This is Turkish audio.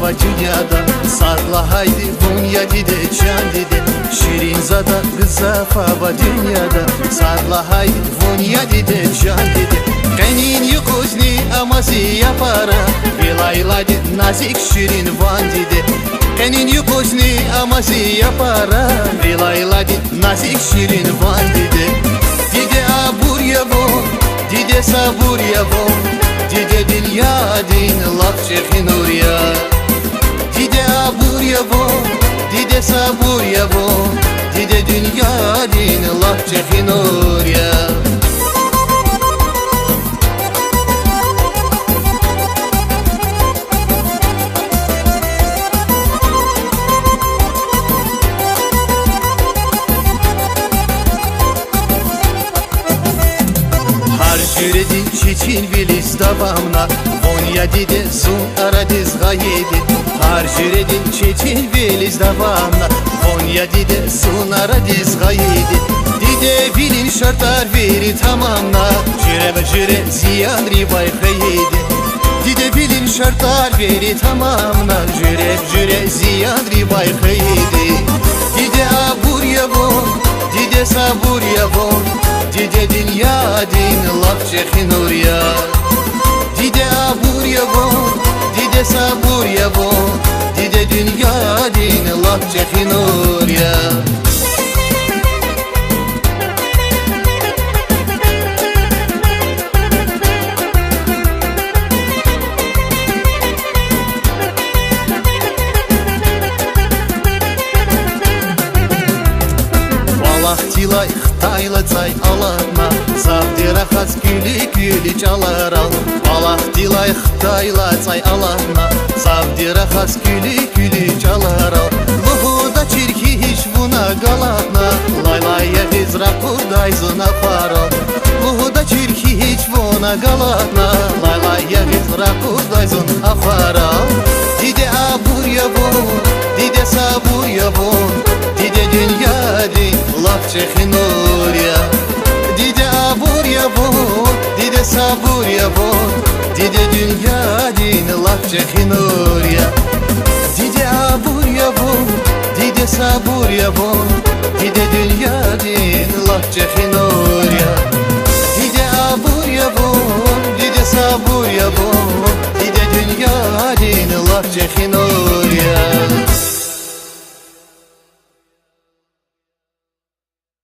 va dünyada Sarla haydi Konya dide can dide Şirin zada kıza va dünyada Sarla haydi Konya dide can dide Kenin yukuzni amasi yapara Vilayla nazik şirin van dide Kenin yukuzni amasi yapara Vilayla nazik şirin van dide Dide abur yavon Dide sabur yavon Dide dünya din laf çekin oraya Dide abur yavon Dide sabur yavon Dide dünya din laf çekin oraya Jüredin çeçin vilis davamna Konya dide sun aradiz gayedi Har jüredin çeçin vilis davamna Konya dide sun aradiz gayedi Dide vilin şartlar veri tamamna Jüre jüre ziyan rivay gayedi Dide vilin şartlar veri tamamna Jüre ziyan rivay gayedi Dide abur yavon Dide sabur yavon Dide dünya din laf çekin oraya Dide abur yavon Dide sabur yavon Dide dünya din laf çekin oraya Tilay Xtayla çay alarma Zavdira xas gülü gülü çalar al Balaq dilay Xtayla çay alarma Zavdira xas gülü gülü çalar al Luhuda çirki hiç buna galatna Laylaya hizra kurday zına faral Luhuda çirki hiç buna galatna Laylaya hizra kurday zına faral Dide abur yavon Dide sabur yavon Dide dünya din laf çekin oraya Dide abur yavon Dide sabur yavon Dide dünya din laf çekin oraya Dide abur yavon Dide sabur yavon Dide dünya din laf çekin oraya Dide abur yavon Dide sabur yavon Dide dünya din laf çekin oraya